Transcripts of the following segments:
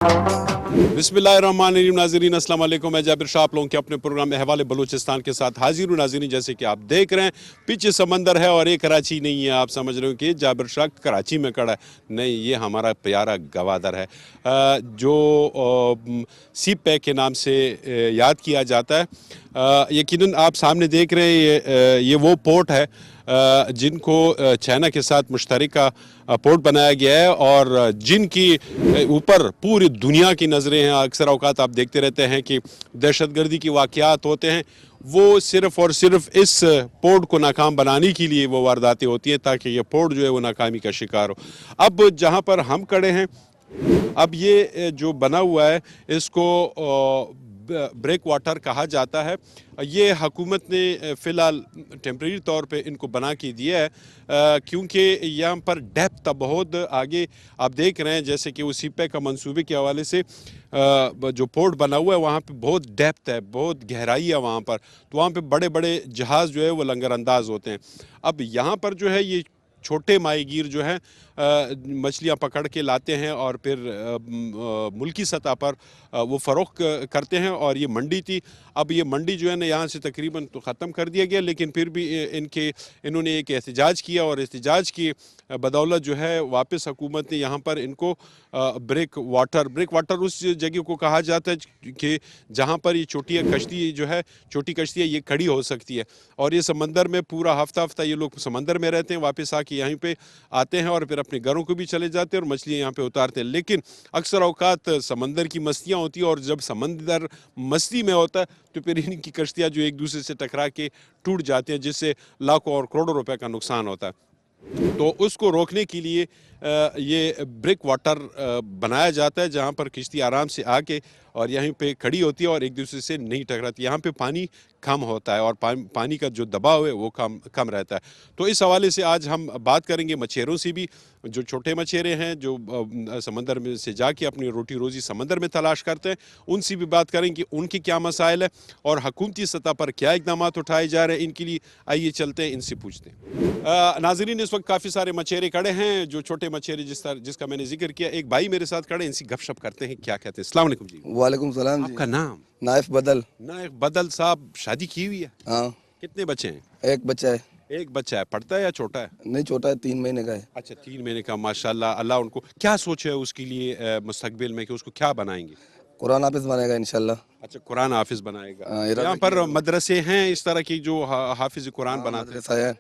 बिस्मिल्लाहिर्रहमानिर्रहीम। नाज़रीन अस्सलाम वालेकुम। मैं जाबिर शाह आप लोगों के अपने प्रोग्राम अहवाल बलूचिस्तान के साथ हाजिर हूँ। नाज़रीन, जैसे कि आप देख रहे हैं पीछे समंदर है और ये कराची नहीं है। आप समझ रहे हो कि जाबिर शाह कराची में खड़ा है, नहीं, ये हमारा प्यारा गवादर है जो सी पैक के नाम से याद किया जाता है। यकीनन आप सामने देख रहे हैं ये वो पोर्ट है जिनको चाइना के साथ मुश्तरका पोर्ट बनाया गया है और जिनकी ऊपर पूरी दुनिया की नज़रें हैं। अक्सर औकात आप देखते रहते हैं कि दहशतगर्दी की वाक़यात होते हैं, वो सिर्फ़ और सिर्फ इस पोर्ट को नाकाम बनाने के लिए वो वारदातें होती हैं ताकि ये पोर्ट जो है वो नाकामी का शिकार हो। अब जहाँ पर हम खड़े हैं, अब ये जो बना हुआ है इसको ब्रेक वाटर कहा जाता है। ये हुकूमत ने फ़िलहाल टेम्परेरी तौर पे इनको बना के दिया है क्योंकि यहाँ पर डेप्थ बहुत आगे आप देख रहे हैं, जैसे कि उसी पे का मंसूबे के हवाले से जो पोर्ट बना हुआ है वहाँ पे बहुत डेप्थ है, बहुत गहराई है वहाँ पर, तो वहाँ पे बड़े बड़े जहाज़ जो है वो लंगर अंदाज होते हैं। अब यहाँ पर जो है ये छोटे माहीगीर जो हैं मछलियाँ पकड़ के लाते हैं और फिर मुल्की सतह पर वो फ़रोख्त करते हैं। और ये मंडी थी, अब ये मंडी जो है ना यहाँ से तकरीबन तो ख़त्म कर दिया गया, लेकिन फिर भी इन्होंने एक एहतजाज किया और एहतजाज की बदौलत जो है वापस हुकूमत ने यहाँ पर इनको ब्रेक वाटर उस जगह को कहा जाता है कि जहाँ पर ये छोटी कश्ती जो है, छोटी कश्ती है, ये खड़ी हो सकती है। और ये समंदर में पूरा हफ्ता ये लोग समंदर में रहते हैं, वापस आके यहीं पे आते हैं और फिर अपने घरों को भी चले जाते हैं और मछलियाँ यहाँ पे उतारते हैं। लेकिन अक्सर औकात समंदर की मस्तियाँ होती हैं और जब समंदर मस्ती में होता है तो फिर इनकी कश्तियाँ जो एक दूसरे से टकरा के टूट जाती हैं, जिससे लाखों और करोड़ों रुपए का नुकसान होता है। तो उसको रोकने के लिए ये ब्रेक वाटर बनाया जाता है जहाँ पर किश्ती आराम से आके और यहीं पे खड़ी होती है और एक दूसरे से नहीं टकराती। यहाँ पे पानी कम होता है और पानी का जो दबाव है वो कम रहता है। तो इस हवाले से आज हम बात करेंगे मछेरों से भी, जो छोटे मछेरे हैं जो समंदर में से जाके अपनी रोटी रोज़ी समंदर में तलाश करते हैं, उनसे भी बात करेंगे उनके क्या मसाइल है और हुकूमती सतह पर क्या इक़दाम उठाए जा रहे हैं इनके लिए। आइए चलते हैं, इनसे पूछते हैं। नाज़रीन, इस वक्त काफ़ी सारे मछेरे खड़े हैं, जो छोटे मछेरे जिसका मैंने जिक्र किया। एक भाई मेरे साथ खड़े, इनसे गपशप करते हैं, क्या कहते हैं। अस्सलाम वालेकुम जी। वालेकुम सलाम जी। आपका नाम? नाइफ बदल। नाइफ बदल साहब, शादी की हुई है? हाँ, कितने बच्चे हैं? एक बच्चा है। एक बच्चा है, पढ़ता है या छोटा है? नहीं, छोटा है, 3 महीने का है। अच्छा, 3 महीने का, माशाल्लाह। अल्लाह उनको क्या सोचे है उसके लिए मुस्तकबिल में कि उसको क्या बनाएंगे? कुरान हाफिज बनेगा इंशाल्लाह। अच्छा, कुरान हाफिज बनाएगा। हाँ, यहाँ पर मदरसे हैं इस तरह की जो हाफिज कुरान बनाते हैं? मदरसा है।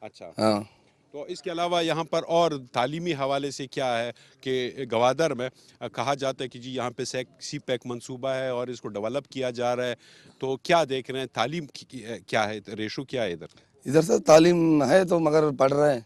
अच्छा, हाँ, तो इसके अलावा यहाँ पर और तालीमी हवाले से क्या है कि गवादर में कहा जाता है कि जी यहाँ पे सी पैक मंसूबा है और इसको डेवलप किया जा रहा है, तो क्या देख रहे हैं तालीम क्या है, रेशो क्या है इधर? इधर सर तालीम है तो मगर पढ़ रहे हैं।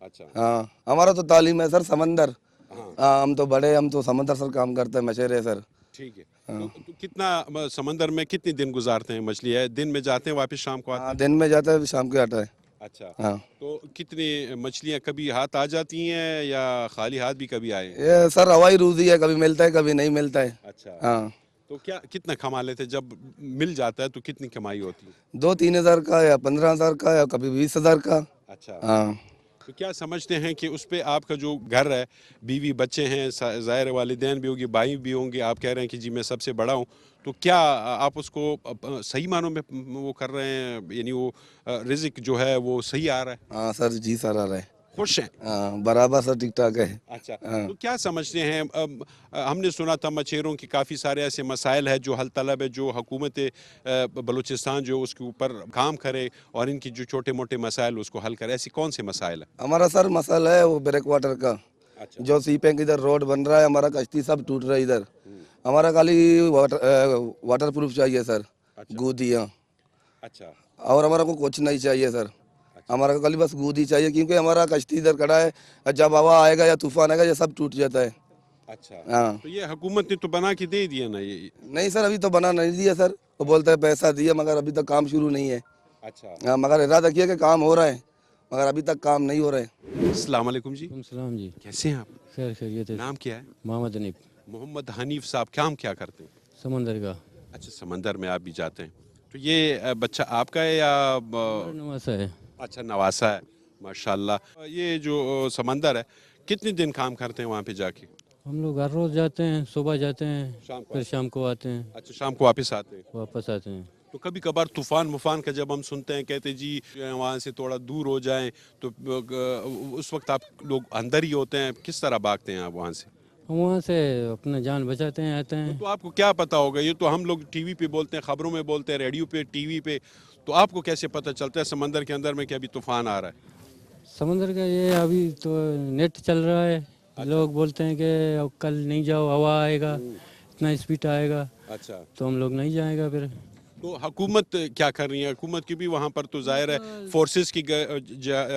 अच्छा। हाँ, हमारा तो तालीम है सर समंदर। हाँ, हाँ, हम तो समंदर सर काम करते हैं, मछेरे सर। ठीक है। तो कितना समंदर में कितने दिन गुजारते हैं? मछली है, दिन में जाते हैं वापस शाम को आते हाँ, दिन में जाता है, शाम को आता है। हैं? अच्छा। हाँ, तो कितनी मछलियाँ कभी हाथ आ जाती हैं या खाली हाथ भी कभी आए? ये सर हवाई रूजी है, कभी मिलता है कभी नहीं मिलता है। अच्छा। हाँ, तो क्या कितना कमा लेते हैं? जब मिल जाता है तो कितनी कमाई होती है? 2-3 हज़ार का या 15,000 का या कभी 20,000 का। अच्छा। हाँ, तो क्या समझते हैं कि उस पे आपका जो घर है, बीवी बच्चे हैं, ज़ाहिर वालिदैन भी होंगे, भाई भी होंगे, आप कह रहे हैं कि जी मैं सबसे बड़ा हूँ, तो क्या आप उसको सही मानों में वो कर रहे हैं, यानी वो रिज़्क जो है वो सही आ रहा है? हाँ सर जी सर आ रहा है। खुश हैं? हाँ, बराबर सर ठीक ठाक है। अच्छा। हाँ, तो क्या समझते हैं, हमने सुना था मछेरों के काफ़ी सारे ऐसे मसाइल है जो हल तलब है, जो हुकूमत बलूचिस्तान जो उसके ऊपर काम करे और इनकी जो छोटे मोटे मसाइल उसको हल करे, ऐसी कौन से मसाइल है? हमारा सर मसला है वो ब्रेक वाटर का। अच्छा। जो सी पैक इधर रोड बन रहा है, हमारा कश्ती सब टूट रहा है इधर। हमारा खाली वाटर प्रूफ चाहिए सर, अच्छा। गूदियाँ। अच्छा। और हमारा को कुछ नहीं चाहिए सर, हमारा को खाली बस गूदी चाहिए, क्योंकि हमारा कश्ती इधर खड़ा है, जब हवा आएगा या तूफान आएगा ये सब टूट जाता है। अच्छा। हाँ, तो ये हुकूमत ने तो बना के दे दिया ना ये? नहीं सर अभी तो बना नहीं दिया सर, वो बोलते हैं पैसा दिया मगर अभी तक काम शुरू नहीं है। अच्छा। हाँ, मगर इरादा किया कि काम हो रहा है, मगर अभी तक काम नहीं हो रहा है। अस्सलाम वालेकुम जी। सलाम जी। कैसे हैं आप? खैर खैरियत है। नाम क्या है? मोहम्मद हनीफ। मोहम्मद हनीफ साहब, काम क्या करते हैं? समंदर का अच्छा, समंदर में आप भी जाते हैं। तो ये बच्चा आपका है या नवासा है। अच्छा, नवासा है, माशाल्लाह। ये जो समंदर है, कितने दिन काम करते हैं वहाँ पे जाके? हम लोग हर रोज़ जाते हैं, सुबह जाते हैं, शाम को फिर शाम को आते हैं, अच्छा, शाम को वापस आते हैं। वापस आते हैं। तो कभी कभार तूफान मुफान का जब हम सुनते हैं, कहते जी वहाँ से थोड़ा दूर हो जाएं, तो उस वक्त आप लोग अंदर ही होते हैं, किस तरह भागते हैं आप वहाँ से? हम वहाँ से अपना जान बचाते हैं, आते हैं। तो आपको क्या पता होगा, ये तो हम लोग टीवी पे बोलते हैं, खबरों में बोलते हैं, रेडियो पे, टीवी पे, तो आपको कैसे पता चलता है समंदर के अंदर में कि अभी तूफान आ रहा है? समंदर का ये अभी तो नेट चल रहा है, लोग बोलते हैं कि अब कल नहीं जाओ, हवा आएगा, इतना स्पीड आएगा, अच्छा, तो हम लोग नहीं जाएगा फिर। तो हुकूमत क्या कर रही है? हुकूमत की भी वहाँ पर तो जाहिर है फोर्सेस की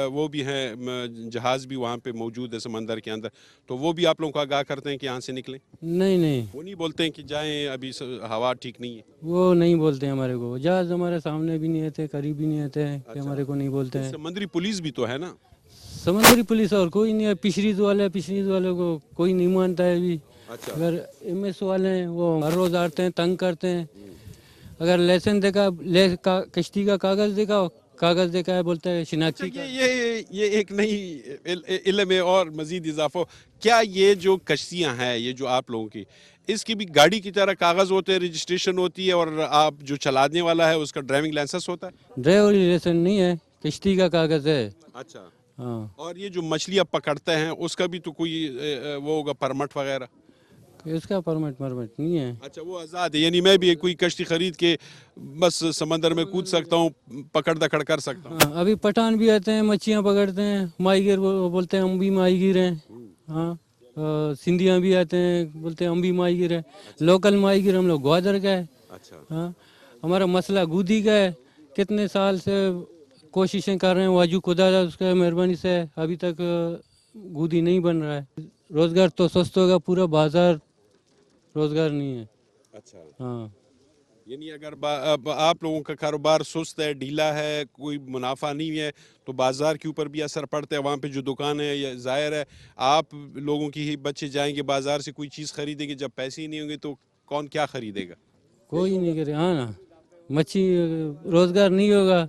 वो भी हैं, जहाज़ भी वहाँ पे मौजूद है समंदर के अंदर, तो वो भी आप लोगों को आगाह करते हैं कि यहाँ से निकलें? नहीं नहीं, वो नहीं बोलते हैं कि जाएं, अभी हवा ठीक नहीं है? वो नहीं बोलते हैं हमारे को। जहाज हमारे सामने भी नहीं आते, करीब भी नहीं आते हैं कि हमारे को नहीं बोलते हैं। समंदरी पुलिस भी तो है ना? समुद्री पुलिस और कोई नहीं है। फिशरीज वाले को कोई नहीं मानता है अभी। अच्छा, अगर एमएस वाले हैं वो हर रोज आते हैं, तंग करते हैं। अगर लाइसेंस देखा, कश्ती का कागज देखा है, बोलते हैं शिनाख्ती का। ये एक नई इल्म में और मजीद इजाफा, क्या ये जो कश्तियाँ हैं, ये जो आप लोगों की, इसकी भी गाड़ी की तरह कागज होते हैं, रजिस्ट्रेशन होती है, और आप जो चलाने वाला है उसका ड्राइविंग लाइसेंस होता है? ड्राइवरी लाइसेंस नहीं है, कश्ती का कागज है। अच्छा, हाँ, और ये जो मछलियाँ पकड़ते हैं उसका भी तो कोई वो होगा, परमिट वगैरह? इसका परमिट नहीं है। अच्छा, वो आज़ाद है, यानी मैं भी कोई कश्ती खरीद के बस समंदर में कूद सकता हूँ, पकड़ दकड़ कर सकता हूँ? हाँ, अभी पठान भी आते हैं, मच्छियाँ पकड़ते हैं, माहीगीर बोलते हैं हम भी माहीगीर हैं। हाँ, सिंधियाँ भी आते हैं, बोलते हैं हम भी माहीगीर हैं। लोकल माहीगीर हम लोग ग्वादर का है। अच्छा, हाँ, हमारा मसला गूदी का है। कितने साल से कोशिशें कर रहे हैं, वाजू खुदा था उसका मेहरबानी से अभी तक गूदी नहीं बन रहा है। रोजगार तो सस्त होगा, पूरा बाजार रोजगार नहीं है। अच्छा, हाँ, यानी अगर अब आप लोगों का कारोबार सुस्त है, ढीला है, कोई मुनाफा नहीं है, तो बाजार के ऊपर भी असर पड़ता है। वहाँ पे जो दुकान है, या जाहिर है आप लोगों की ही बच्चे जाएंगे बाजार से कोई चीज़ खरीदेंगे, जब पैसे ही नहीं होंगे तो कौन क्या खरीदेगा? कोई नहीं करे। हाँ ना, मच्छी रोजगार नहीं होगा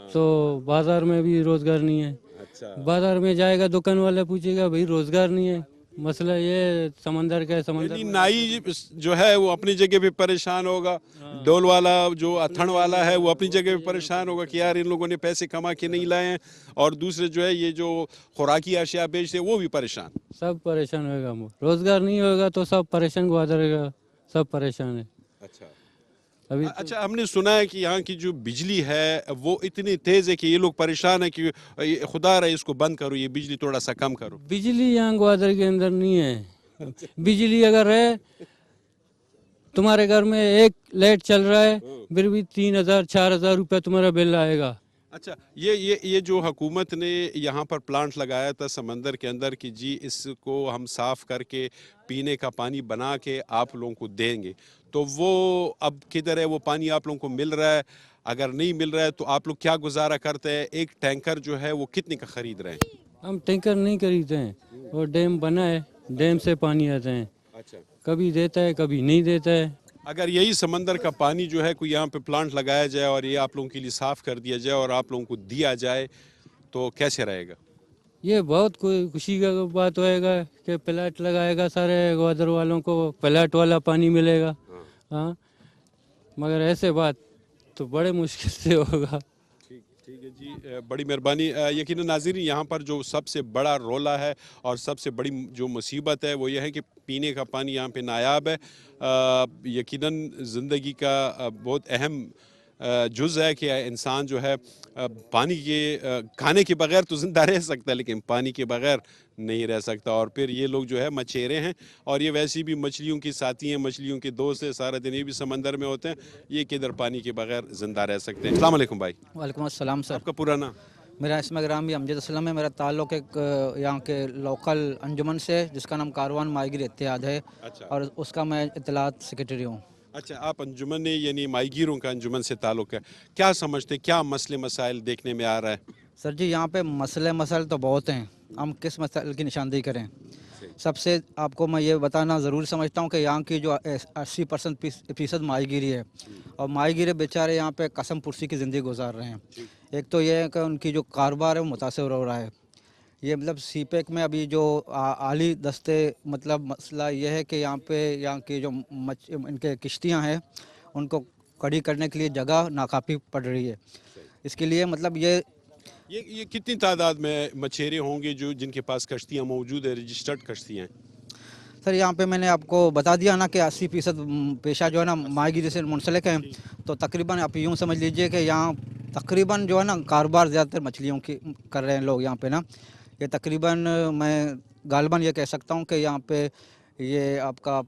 तो बाजार में भी रोजगार नहीं है। अच्छा, बाजार में जाएगा, दुकान वाला पूछेगा भाई रोजगार नहीं है। मसला ये समंदर का है। समंदर यानी में नाई जो है वो अपनी जगह पे परेशान होगा, डोल वाला जो अथण वाला है वो अपनी जगह पे परेशान होगा कि यार इन लोगों ने पैसे कमा के नहीं लाए हैं, और दूसरे जो है ये जो खुराकी अशिया बेचते हैं वो भी परेशान। सब परेशान होगा। रोजगार नहीं होगा तो सब परेशान गुजरेगा, सब परेशान है अच्छा, अभी। अच्छा, हमने सुना है कि यहाँ की जो बिजली है वो इतनी तेज है कि ये लोग परेशान है कि खुदा रहे इसको बंद करो, ये बिजली थोड़ा सा कम करो। बिजली यहाँ ग्वादर के अंदर नहीं है। बिजली अगर है, तुम्हारे घर में एक लाइट चल रहा है, फिर भी 3,000-4,000 रुपया तुम्हारा बिल आएगा। अच्छा, ये जो हुकूमत ने यहाँ पर प्लांट लगाया था समंदर के अंदर कि जी इसको हम साफ़ करके पीने का पानी बना के आप लोगों को देंगे, तो वो अब किधर है? वो पानी आप लोगों को मिल रहा है? अगर नहीं मिल रहा है तो आप लोग क्या गुजारा करते हैं? एक टैंकर जो है वो कितने का ख़रीद रहे हैं? हम टैंकर नहीं खरीदते हैं, वो डैम बना है, डैम से पानी आता है। अच्छा, कभी देता है, कभी नहीं देता है। अगर यही समंदर का पानी जो है कोई यहाँ पे प्लांट लगाया जाए और ये आप लोगों के लिए साफ़ कर दिया जाए और आप लोगों को दिया जाए तो कैसे रहेगा? ये बहुत कोई खुशी का बात होएगा कि प्लाट लगाएगा, सारे ग्वादर वालों को प्लाट वाला पानी मिलेगा। हाँ, मगर ऐसे बात तो बड़े मुश्किल से होगा। ठीक ठीक है जी, बड़ी मेहरबानी। यकीनन नाज़रीन, यहाँ पर जो सबसे बड़ा रोला है और सबसे बड़ी जो मुसीबत है वो ये है कि पीने का पानी यहाँ पे नायाब है। यकीनन ज़िंदगी का बहुत अहम जुज़ है कि इंसान जो है पानी के खाने के बगैर तो ज़िंदा रह सकता है, लेकिन पानी के बगैर नहीं रह सकता। और फिर ये लोग जो है मछेरे हैं, और ये वैसे भी मछलियों की साथी हैं, मछलियों के दोस्त हैं, सारा दिन ये भी समंदर में होते हैं, ये किधर पानी के बगैर ज़िंदा रह सकते हैं। अस्सलाम वालेकुम भाई, वालेकुम अस्सलाम सर। आपका पूरा नाम? मेरा इसमें ग्राम अमजद असलम है। मेरा ताल्लुक़ एक यहाँ के लोकल अंजुमन से है जिसका नाम कारवान माहीगीर इत्तेहाद है, अच्छा, और उसका मैं इत्तलात सेक्रेटरी हूँ। अच्छा, आप अंजुमन यानी माहीगीरों का अंजुमन से ताल्लुक़ है, क्या समझते, क्या मसले मसाइल देखने में आ रहा है? सर जी, यहाँ पे मसाइल तो बहुत हैं, हम किस मसाइल की निशानदेही करें? सबसे आपको मैं ये बताना ज़रूरी समझता हूँ कि यहाँ की जो 80% माहीगीरी है, और माहीगीर बेचारे यहाँ पे कसम पुरसी की ज़िंदगी गुजार रहे हैं। एक तो ये है कि उनकी जो कारोबार है वो मुतासर हो रहा है, ये मतलब सी पैक में अभी जो आली दस्ते मतलब मसला ये है कि यहाँ की जो इनके किश्तियाँ हैं उनको खड़ी करने के लिए जगह नाकाफी पड़ रही है। इसके लिए मतलब ये कितनी तादाद में मछेरे होंगे जो जिनके पास कश्तियाँ मौजूद है, रजिस्टर्ड कश्तियाँ हैं? सर यहाँ पे मैंने आपको बता दिया ना कि 80% पेशा जो है ना माहीगीरी से मुंसलिक है। तो तकरीबन आप यूँ समझ लीजिए कि यहाँ तकरीबन जो है ना कारोबार ज़्यादातर मछलियों की कर रहे हैं लोग यहाँ पे ना। ये तकरीबन मैं गालबन ये कह सकता हूँ कि यहाँ पे ये आपका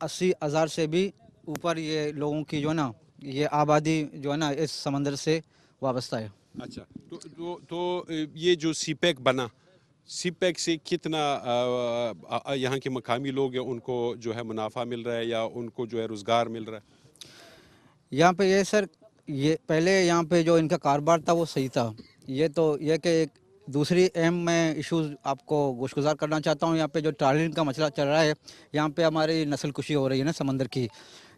80,000 से भी ऊपर ये लोगों की जो है ना ये आबादी जो है ना इस समंदर से वाबस्ता है। अच्छा, तो ये जो सीपैक बना, सीपैक से कितना यहाँ के मकामी लोग हैं उनको जो है मुनाफा मिल रहा है या उनको जो है रोज़गार मिल रहा है? यहाँ पे ये सर ये पहले यहाँ पे जो इनका कारोबार था वो सही था। ये कि एक दूसरी अहम मैं इश्यूज़ आपको गोशगुजार करना चाहता हूँ। यहाँ पे जो ट्रालिंग का मसला चल रहा है, यहाँ पे हमारी नस्ल कुशी हो रही है ना समंदर की।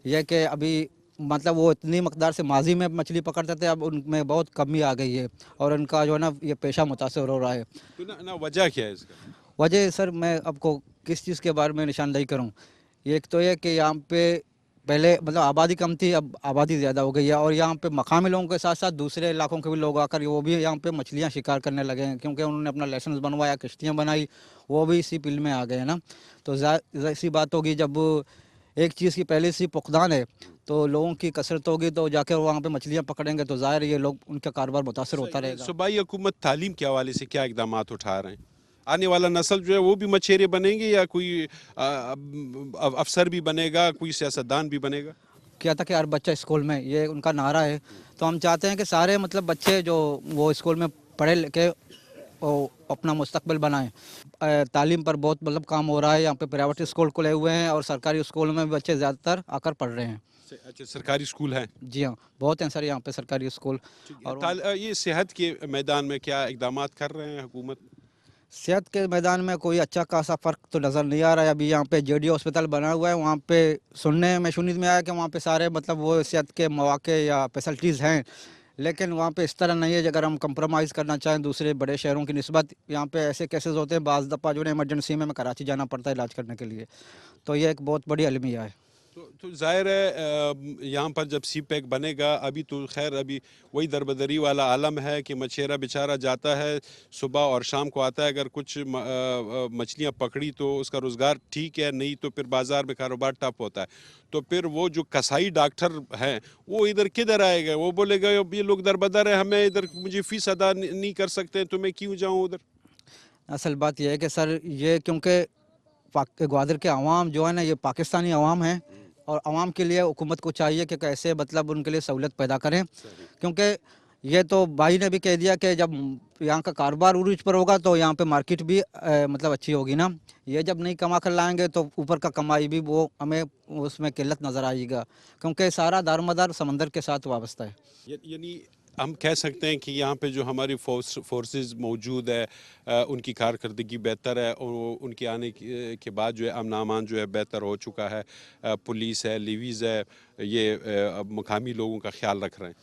यह कि अभी मतलब वो इतनी मकदार से माजी में मछली पकड़ते थे, अब उनमें बहुत कमी आ गई है और उनका जो है ना ये पेशा मुतासर हो रहा है। तो ना वजह क्या है इसका? वजह सर मैं आपको किस चीज़ के बारे में निशानदेही करूं। एक तो ये कि यहाँ पे पहले मतलब आबादी कम थी, अब आबादी ज़्यादा हो गई है और यहाँ पे मकामी लोगों के साथ साथ दूसरे इलाकों के भी लोग आकर वो भी यहाँ पे मछलियाँ शिकार करने लगे हैं, क्योंकि उन्होंने अपना लाइसेंस बनवाया, किश्तियाँ बनाई, वो भी इसी फील्ड में आ गए हैं ना। तो ऐसी बात होगी जब एक चीज़ की पहले से फुकदान है तो लोगों की कसरत होगी तो जाकर वहाँ पे मछलियाँ पकड़ेंगे तो ज़ाहिर ये लोग उनका कारोबार मुतासर होता रहेगा। सूबाई हुकूमत तालीम के हवाले से क्या इकदाम उठा रहे हैं? आने वाला नस्ल जो है वो भी मछेरे बनेंगे या कोई अफसर भी बनेगा, कोई सियासतदान भी बनेगा? किया था कि हर बच्चा स्कूल में, ये उनका नारा है। तो हम चाहते हैं कि सारे मतलब बच्चे जो वो स्कूल में पढ़े लिखे और अपना मुस्तकबिल बनाएं। तालीम पर बहुत मतलब काम हो रहा है। यहाँ पे प्राइवेट स्कूल खुले हुए हैं और सरकारी स्कूल में भी बच्चे ज़्यादातर आकर पढ़ रहे हैं। अच्छा, सरकारी स्कूल हैं? जी हाँ, बहुत हैं सर यहाँ पे सरकारी स्कूल। और ये सेहत के मैदान में क्या इकदाम कर रहे हैं हुकूमत? सेहत के मैदान में कोई अच्छा खासा फ़र्क तो नज़र नहीं आ रहा है। अभी यहाँ पे जेडी हॉस्पिटल बना हुआ है, वहाँ पे सुनने में आया कि वहाँ पे सारे मतलब वो सेहत के मौके या फैसिलिटीज़ हैं, लेकिन वहाँ पे इस तरह नहीं है। अगर हम कंप्रोमाइज़ करना चाहें दूसरे बड़े शहरों की निस्बत, यहाँ पे ऐसे केसेस होते हैं बाज़ दफ़ा जो है इमरजेंसी में कराची जाना पड़ता है इलाज करने के लिए। तो ये एक बहुत बड़ी अलमिया है। तो ज़ाहिर है यहाँ पर जब सी पैक बनेगा, अभी तो खैर अभी वही दरबदरी वाला आलम है कि मछेरा बेचारा जाता है सुबह और शाम को आता है, अगर कुछ मछलियाँ पकड़ी तो उसका रोज़गार ठीक है, नहीं तो फिर बाज़ार में कारोबार ठप होता है। तो फिर वो जो कसाई डॉक्टर हैं वो इधर किधर आएगा? वो बोलेगा ये लोग दरबदर है, हमें इधर मुझे फ़ीस अदा नहीं कर सकते तो मैं क्यों जाऊँ उधर? असल बात यह है कि सर ये क्योंकि ग्वादर के अवाम जो है ना ये पाकिस्तानी अवाम है और अवाम के लिए हुकूमत को चाहिए कि कैसे मतलब उनके लिए सहूलत पैदा करें, क्योंकि ये तो भाई ने भी कह दिया कि जब यहाँ का कारोबार उरूज पर होगा तो यहाँ पे मार्केट भी मतलब अच्छी होगी ना। ये जब नहीं कमा कर लाएंगे तो ऊपर का कमाई भी वो हमें उसमें किल्लत नज़र आएगा, क्योंकि सारा दारोमदार समंदर के साथ वाबस्ता है। यानी हम कह सकते हैं कि यहाँ पे जो हमारी फोर्सेस मौजूद है उनकी कारकर्दगी बेहतर है और उनके आने के बाद जो है अमन अमान जो है बेहतर हो चुका है। पुलिस है, लेवीज़ है, ये अब मकामी लोगों का ख्याल रख रहे हैं।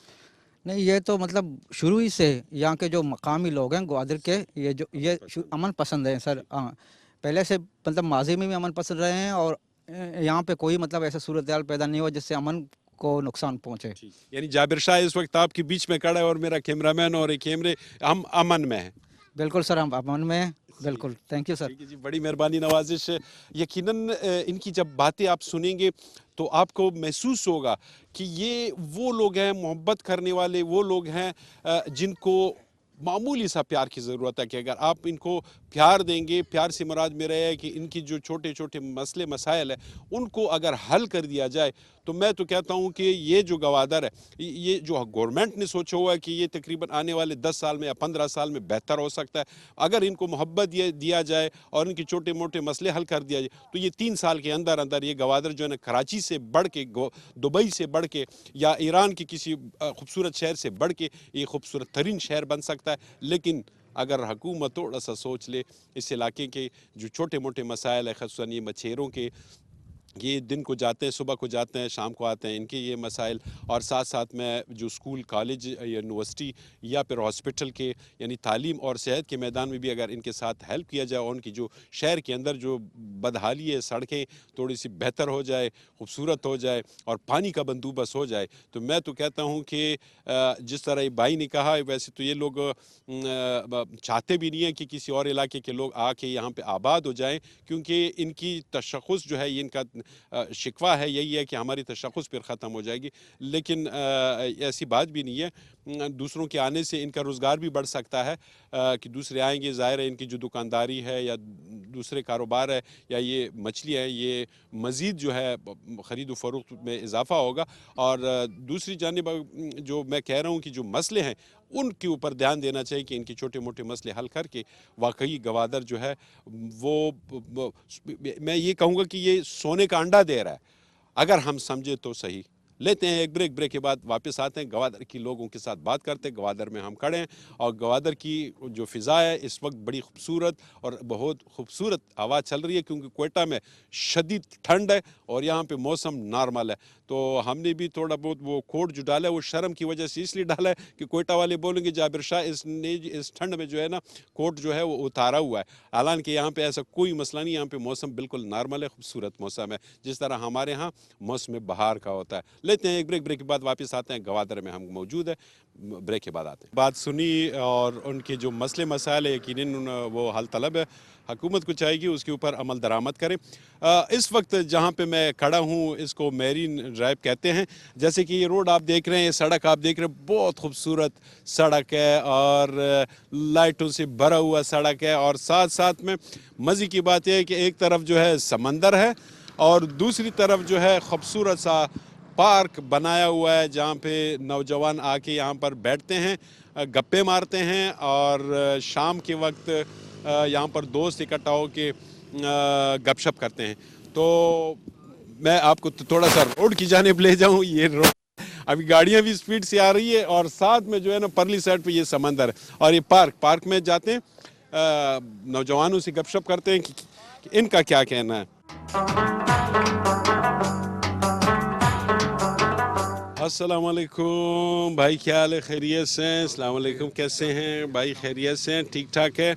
नहीं, ये तो मतलब शुरू ही से यहाँ के जो मकामी लोग हैं ग्वादर के ये अमन पसंद हैं सर। हाँ, पहले से मतलब माजी में भी अमन पसंद रहे हैं और यहाँ पे कोई मतलब ऐसा सूरत हाल पैदा नहीं हुआ जिससे अमन को नुकसान पहुँचे। यानी जाबिर शाह इस वक्त आपके बीच में खड़ा है और मेरा कैमरामैन और एक कैमरे, हम अमन में हैं। बिल्कुल सर, हम अमन में हैं। बिल्कुल, थैंक यू सर। जी, बड़ी मेहरबानी, नवाजिश। यकीनन इनकी जब बातें आप सुनेंगे तो आपको महसूस होगा कि ये वो लोग हैं, मोहब्बत करने वाले वो लोग हैं जिनको मामूली सा प्यार की ज़रूरत है कि अगर आप इनको प्यार देंगे, प्यार से मुराद मेरा है कि इनकी जो छोटे छोटे मसले मसाइल है उनको अगर हल कर दिया जाए तो मैं तो कहता हूँ कि ये जो गवादर है, ये जो गवर्नमेंट ने सोचा हुआ है कि ये तकरीबन आने वाले 10 साल में या 15 साल में बेहतर हो सकता है, अगर इनको मोहब्बत दिया जाए और इनके छोटे मोटे मसले हल कर दिया जाए तो ये 3 साल के अंदर अंदर ये गवादर जो है ना कराची से बढ़ के, दुबई से बढ़ के या ईरान के किसी खूबसूरत शहर से बढ़ के ये खूबसूरत तरीन शहर बन सकता है। लेकिन अगर हुकूमत थोड़ा सा सोच ले, इस इलाके के जो छोटे मोटे मसाइल है, ख़ासतौर ये मछेरों के, ये दिन को जाते हैं, सुबह को जाते हैं, शाम को आते हैं, इनके ये मसाइल, और साथ साथ में जो स्कूल, कॉलेज, यूनिवर्सिटी या फिर हॉस्पिटल के यानी तालीम और सेहत के मैदान में भी अगर इनके साथ हेल्प किया जाए और उनकी जो शहर के अंदर जो बदहाली है, सड़कें थोड़ी सी बेहतर हो जाए, खूबसूरत हो जाए और पानी का बंदोबस्त हो जाए, तो मैं तो कहता हूँ कि जिस तरह ये भाई ने कहा, वैसे तो ये लोग चाहते भी नहीं हैं कि किसी और इलाके के लोग आके यहाँ पे आबाद हो जाएं, क्योंकि इनकी तशख़्ख़ुस जो है, ये इनका शिकवा है, यही है कि हमारी तशख़्ख़ुस फिर ख़त्म हो जाएगी। लेकिन ऐसी बात भी नहीं है, दूसरों के आने से इनका रोज़गार भी बढ़ सकता है कि दूसरे आएंगे, ज़ाहिर है इनकी जो दुकानदारी है या दूसरे कारोबार है या ये मछली है, ये मज़ीद जो है ख़रीद व फ़रोख्त में इजाफ़ा होगा। और दूसरी जानिब जो मैं कह रहा हूँ कि जो मसले हैं उनके ऊपर ध्यान देना चाहिए कि इनके छोटे मोटे मसले हल करके वाकई गवादर जो है वो मैं ये कहूँगा कि ये सोने का अंडा दे रहा है, अगर हम समझे तो सही। लेते हैं एक ब्रेक के बाद वापस आते हैं, गवादर की लोगों के साथ बात करते हैं। गवादर में हम खड़े हैं और गवादर की जो फ़िज़ा है इस वक्त बड़ी खूबसूरत और बहुत खूबसूरत हवा चल रही है, क्योंकि कोयटा में शदीद ठंड है और यहाँ पे मौसम नॉर्मल है। तो हमने भी थोड़ा बहुत वो कोट जो डाला है वो शर्म की वजह से इसलिए डाला है कि कोयटा वाले बोलेंगे जाबिर शाह इस ठंड में जो है ना कोट जो है वो उतारा हुआ है। हालांकि यहाँ पे ऐसा कोई मसला नहीं, यहाँ पे मौसम बिल्कुल नॉर्मल है, खूबसूरत मौसम है, जिस तरह हमारे यहाँ मौसम बहार का होता है। लेते हैं एक ब्रेक के बाद वापस आते हैं। गवादर में हम मौजूद है, ब्रेक के बाद आते हैं। बात सुनी और उनके जो मसले मसाइल है यकीनन वो हल तलब है, हुकूमत को चाहिए उसके ऊपर अमल दरामद करें। इस वक्त जहाँ पे मैं खड़ा हूँ इसको मैरीन ड्राइव कहते हैं। जैसे कि ये रोड आप देख रहे हैं, ये सड़क आप देख रहे हैं, बहुत खूबसूरत सड़क है और लाइटों से भरा हुआ सड़क है। और साथ साथ में मज़े की बात यह है कि एक तरफ जो है समंदर है और दूसरी तरफ जो है खूबसूरत सा पार्क बनाया हुआ है, जहाँ पे नौजवान आके यहाँ पर बैठते हैं, गप्पे मारते हैं और शाम के वक्त यहाँ पर दोस्त इकट्ठा होके गपशप करते हैं। तो मैं आपको थोड़ा सा रोड की जानिब ले जाऊँ। ये रोड अभी गाड़ियाँ भी स्पीड से आ रही है और साथ में जो है ना परली साइड पे ये समंदर है और ये पार्क में जाते हैं, नौजवानों से गपशप करते हैं कि इनका क्या कहना है। अस्सलाम वालेकुम भाई, क्या हाल है? खैरियत से हैं? अस्सलाम वालेकुम, कैसे हैं भाई? खैरियत से हैं? ठीक ठाक है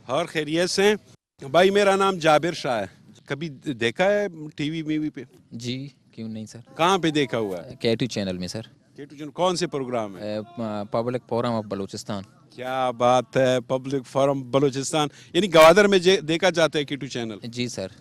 और खैरियत से हैं भाई। मेरा नाम जाबिर शाह है। कभी देखा है टीवी मीवी पे? जी क्यों नहीं सर। कहाँ पे देखा हुआ है? K2 चैनल में सर। K2 चैनल कौन से प्रोग्राम है? Public forum of Balochistan. क्या बात है, पब्लिक फोरम बलूचिस्तान, यानी गवादर में देखा जाता है K2 चैनल? जी सर।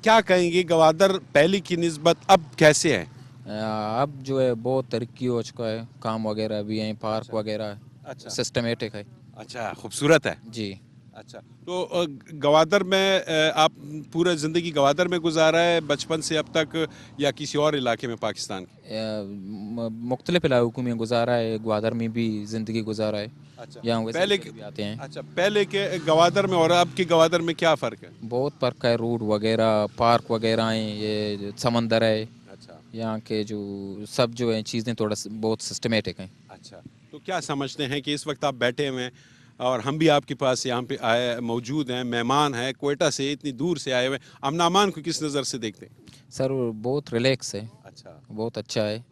क्या कहेंगे गवादर पहले की निस्बत अब कैसे है? अब जो है बहुत तरक्की हो चुका है, काम वगैरह भी हैं, पार्क वगैरह अच्छा। सिस्टमेटिक है। अच्छा, खूबसूरत है। जी। अच्छा, तो गवादर में आप पूरा ज़िंदगी गवादर में गुजारा है बचपन से अब तक या किसी और इलाके में पाकिस्तान के? मुख्तलिफ इलाकों में गुजारा है, ग्वादर में भी ज़िंदगी गुजारा है। अच्छा, यहाँ पहले भी आते हैं। अच्छा, पहले के गवादर में और अब के गवादर में क्या फ़र्क है? बहुत फ़र्क है, रोड वगैरह, पार्क वगैरह हैं, ये समंदर है। अच्छा, यहाँ के जो सब जो है चीज़ें थोड़ा बहुत सिस्टमेटिक हैं। अच्छा, तो क्या समझते हैं कि इस वक्त आप बैठे हुए हैं और हम भी आपके पास यहाँ पे आए मौजूद हैं, मेहमान हैं, कोयटा से इतनी दूर से आए हुए, अमन अमान को किस नज़र से देखते हैं? सर बहुत रिलैक्स है। अच्छा, बहुत अच्छा है।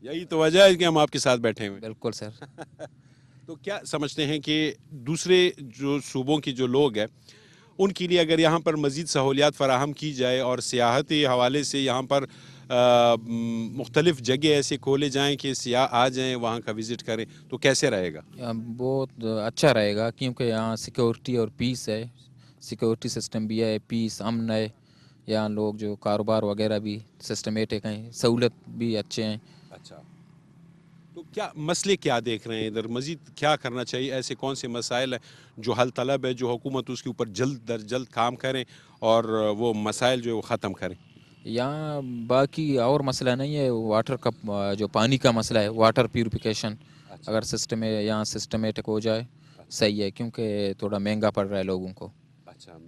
यही तो वजह है कि हम आपके साथ बैठे हुए हैं। बिल्कुल सर। तो क्या समझते हैं कि दूसरे जो सूबों के जो लोग हैं उनके लिए अगर यहाँ पर मज़ीद सहूलियात फराहम की जाए और सियाहती हवाले से यहाँ पर मुख्तलिफ़ जगह ऐसे खोले जाएं कि सियाह आ जाएं, वहाँ का विज़िट करें, तो कैसे रहेगा? बहुत अच्छा रहेगा, क्योंकि यहाँ सिक्योरिटी और पीस है, सिक्योरिटी सिस्टम भी है, पीस अमन है। यहाँ लोग जो कारोबार वगैरह भी सिस्टमेटिक हैं, सहूलत भी अच्छे हैं। अच्छा, तो क्या मसले क्या देख रहे हैं इधर? मज़ीद क्या करना चाहिए? ऐसे कौन से मसाइल हैं जो हल तलब है, जो हुकूमत उसके ऊपर जल्द दर जल्द काम करें और वो मसाइल जो है वो ख़त्म करें? यहाँ बाकी और मसला नहीं है, वाटर का जो पानी का मसला है, वाटर प्यूरिफिकेशन अगर सिस्टम यहाँ सिस्टमेटिक हो जाए सही है, क्योंकि थोड़ा महंगा पड़ रहा है लोगों को। अच्छा,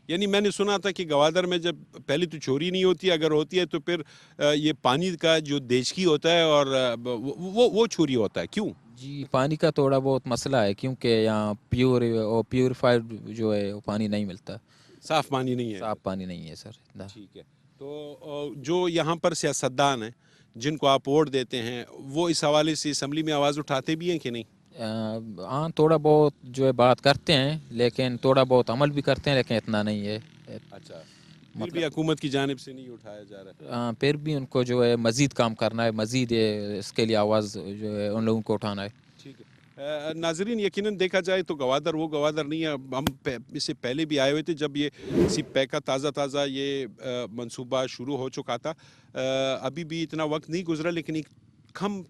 यानी मैंने सुना था कि गवादर में जब पहले तो चोरी नहीं होती, अगर होती है तो फिर ये पानी का जो देशकी होता है और वो चोरी होता है, क्यों? जी पानी का थोड़ा बहुत मसला है, क्योंकि यहाँ प्योर और प्योरीफाइड जो है वो पानी नहीं मिलता। साफ पानी नहीं है। साफ पानी नहीं है सर इतना। ठीक है। तो जो यहाँ पर सियासतदान हैं जिनको आप वोट देते हैं, वो इस हवाले से असम्बली में आवाज़ उठाते भी हैं कि नहीं? हाँ थोड़ा बहुत जो है बात करते हैं, लेकिन थोड़ा बहुत अमल भी करते हैं, लेकिन इतना नहीं है। अच्छा, फिर भी हुकूमत की जानिब से नहीं उठाया जा रहा है। फिर भी उनको जो है मज़ीद काम करना है, मज़ीद इसके लिए आवाज़ जो है उन लोगों को उठाना है। ठीक है। नाजरीन, यकीनन देखा जाए तो गवादर वो गवादर नहीं है। हम इससे पहले भी आए हुए थे जब ये सिपैक का ताज़ा ये मंसूबा शुरू हो चुका था। अभी भी इतना वक्त नहीं गुजरा, लेकिन एक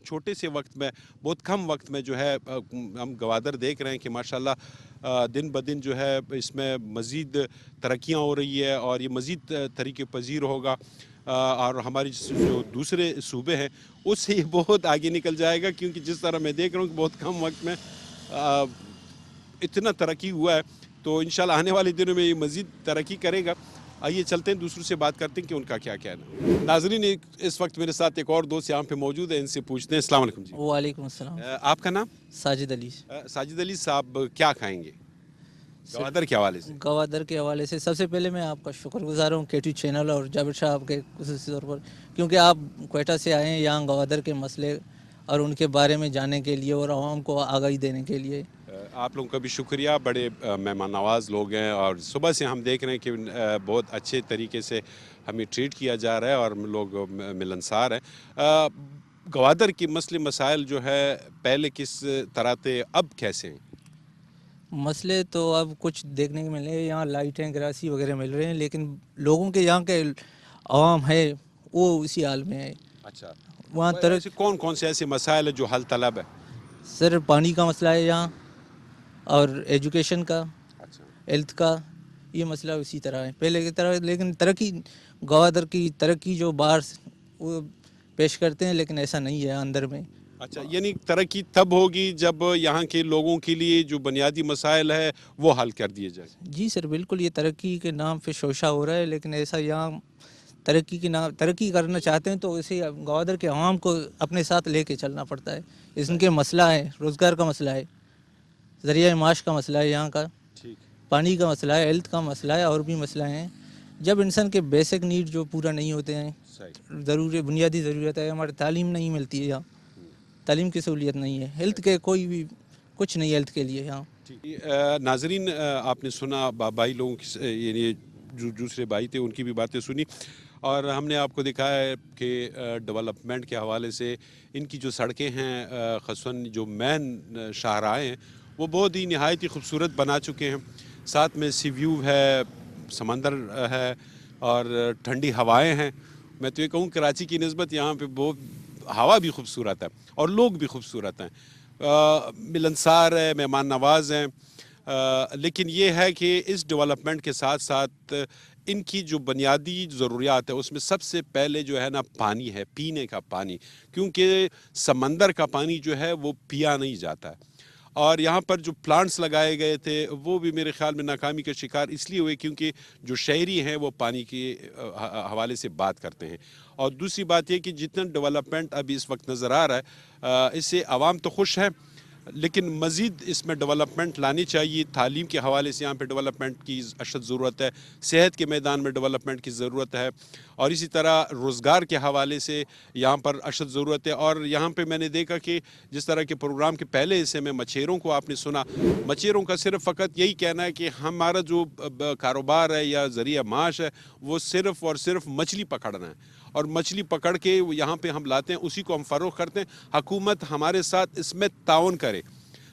छोटे से वक्त में, बहुत कम वक्त में जो है हम गवादर देख रहे हैं कि माशाल्लाह दिन ब दिन जो है इसमें मज़ीद तरक्कियाँ हो रही है और ये मज़ीद तरीके पजीर होगा। और हमारी जो दूसरे सूबे हैं उससे ये बहुत आगे निकल जाएगा, क्योंकि जिस तरह मैं देख रहा हूँ कि बहुत कम वक्त में इतना तरक्की हुआ है, तो इंशाल्लाह आने वाले दिनों में ये मज़ीद तरक्की करेगा। आइए चलते हैं, दूसरों से बात करते हैं कि उनका क्या कहना है। नाजरीन, इस वक्त मेरे साथ एक और दोस्त यहाँ पे मौजूद है, इनसे पूछते हैं। अस्सलाम वालेकुम जी। वालेकुम अस्सलाम। आपका नाम? साजिद अली। साजिद अली साहब, क्या खाएंगे गवादर के हवाले से? गवादर के हवाले से सबसे पहले मैं आपका शुक्रगुजार हूँ KT चैनल और जाबिर साहब के खुसूसी तौर पर, क्योंकि आप क्वेटा से आए हैं यहाँ गवादर के मसले और उनके बारे में जानने के लिए और आवाम को आगाही देने के लिए। आप लोगों का भी शुक्रिया, बड़े मेहमान नवाज लोग हैं और सुबह से हम देख रहे हैं कि बहुत अच्छे तरीके से हमें ट्रीट किया जा रहा है और लोग मिलनसार हैं। गवादर की मसले मसाइल जो है पहले किस तरह थे, अब कैसे हैं? मसले तो अब कुछ देखने को मिल रहे हैं, यहाँ लाइटें ग्रासी वगैरह मिल रहे हैं, लेकिन लोगों के यहाँ के आवाम है वो उसी हाल में है। अच्छा, वहाँ ऐसे कौन कौन से ऐसे मसाइल है जो हल तलब है? सर पानी का मसला है यहाँ, और एजुकेशन का, अच्छा, हेल्थ का, ये मसला उसी तरह है पहले की तरह। लेकिन तरक्की, गवादर की तरक्की जो बाहर वो पेश करते हैं, लेकिन ऐसा नहीं है अंदर में। अच्छा, यानी तरक्की तब होगी जब यहाँ के लोगों के लिए जो बुनियादी मसाइल है वो हल कर दिए जाए। जी सर, बिल्कुल। ये तरक्की के नाम पे शोशा हो रहा है, लेकिन ऐसा यहाँ तरक्की के नाम, तरक्की करना चाहते हैं तो इसे गवादर के अवाम को अपने साथ लेके चलना पड़ता है। इनके मसला है, रोज़गार का मसला है, ज़रिया माश का मसला है यहाँ का, ठीक, पानी का मसला है, हेल्थ का मसला है, और भी मसला हैं। जब इंसान के बेसिक नीड जो पूरा नहीं होते हैं, सही, ज़रूरी बुनियादी ज़रूरत है, हमारी तालीम नहीं मिलती है यहाँ, तालीम की सहूलियत नहीं है, हेल्थ के कोई भी कुछ नहीं है हेल्थ के लिए यहाँ। नाजरीन, आपने सुना भाई लोगों की, ये जो दूसरे भाई थे उनकी भी बातें सुनी, और हमने आपको दिखाया है कि डेवलपमेंट के हवाले से इनकी जो सड़कें हैं, ख़ुसूसन जो मेन शाहराहें हैं, वो बहुत ही नहायत ही खूबसूरत बना चुके हैं। साथ में सी व्यू है, समंदर है और ठंडी हवाएं हैं। मैं तो ये कहूँ कराची की निस्बत यहाँ पे बहुत हवा भी खूबसूरत है और लोग भी खूबसूरत हैं, मिलनसार है, मेहमान नवाज हैं। लेकिन ये है कि इस डेवलपमेंट के साथ साथ इनकी जो बुनियादी ज़रूरियात है उसमें सबसे पहले जो है ना पानी है, पीने का पानी, क्योंकि समंदर का पानी जो है वो पिया नहीं जाता है। और यहाँ पर जो प्लांट्स लगाए गए थे वो भी मेरे ख्याल में नाकामी का शिकार इसलिए हुए क्योंकि जो शहरी हैं वो पानी के हवाले से बात करते हैं। और दूसरी बात ये कि जितना डेवलपमेंट अभी इस वक्त नज़र आ रहा है, इससे आवाम तो खुश है, लेकिन मज़ीद इसमें डेवलपमेंट लानी चाहिए। तालीम के हवाले से यहाँ पे डेवलपमेंट की अशद ज़रूरत है, सेहत के मैदान में डेवलपमेंट की ज़रूरत है, और इसी तरह रोज़गार के हवाले से यहाँ पर अशद ज़रूरत है। और यहाँ पे मैंने देखा कि जिस तरह के प्रोग्राम के पहले हिस्से में मछेरों को आपने सुना, मछेरों का सिर्फ फ़कत यही कहना है कि हमारा जो कारोबार है या ज़रिया माश है वो सिर्फ़ और सिर्फ मछली पकड़ना है, और मछली पकड़ के यहाँ पे हम लाते हैं, उसी को हम फ़रोग़ करते हैं। हुकूमत हमारे साथ इसमें ताउन करे,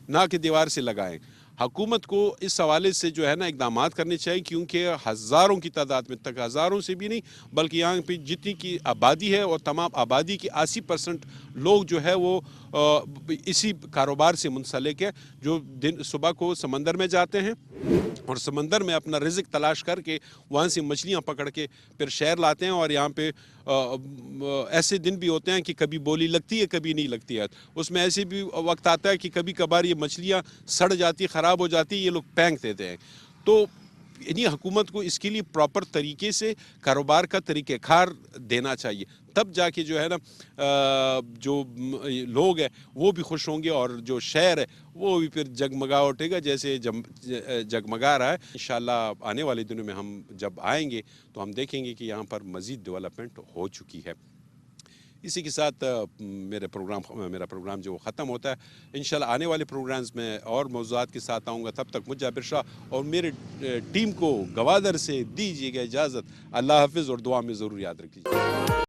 ना कि दीवार से लगाएं। हुकूमत को इस हवाले से जो है ना इक़दामात करने चाहिए, क्योंकि हज़ारों की तादाद में, तक हज़ारों से भी नहीं बल्कि यहाँ पे जितनी की आबादी है और तमाम आबादी की 80% लोग जो है वो इसी कारोबार से मुंसलिक है, जो दिन सुबह को समंदर में जाते हैं और समंदर में अपना रिज़्क़ तलाश करके वहाँ से मछलियाँ पकड़ के फिर शहर लाते हैं। और यहाँ पे ऐसे दिन भी होते हैं कि कभी बोली लगती है, कभी नहीं लगती है। उसमें ऐसे भी वक्त आता है कि कभी कभार ये मछलियाँ सड़ जाती, ख़राब हो जाती, ये लोग फेंक देते हैं। तो यानी हुकूमत को इसके लिए प्रॉपर तरीके से कारोबार का तरीक़ेकार देना चाहिए, तब जाके जो है ना जो लोग हैं वो भी खुश होंगे और जो शहर है वो भी फिर जगमगा उठेगा जैसे जगमगा रहा है। इंशाल्लाह आने वाले दिनों में हम जब आएंगे तो हम देखेंगे कि यहाँ पर मज़ीद डेवलपमेंट हो चुकी है। इसी के साथ मेरा प्रोग्राम जो ख़त्म होता है। इंशाल्लाह आने वाले प्रोग्राम्स में और मौज़ूआत के साथ आऊँगा। तब तक मुझे जाबिर शाह और मेरे टीम को गवादर से दीजिएगा इजाज़त। अल्लाह हाफ़िज़ और दुआ में ज़रूर याद रखिए।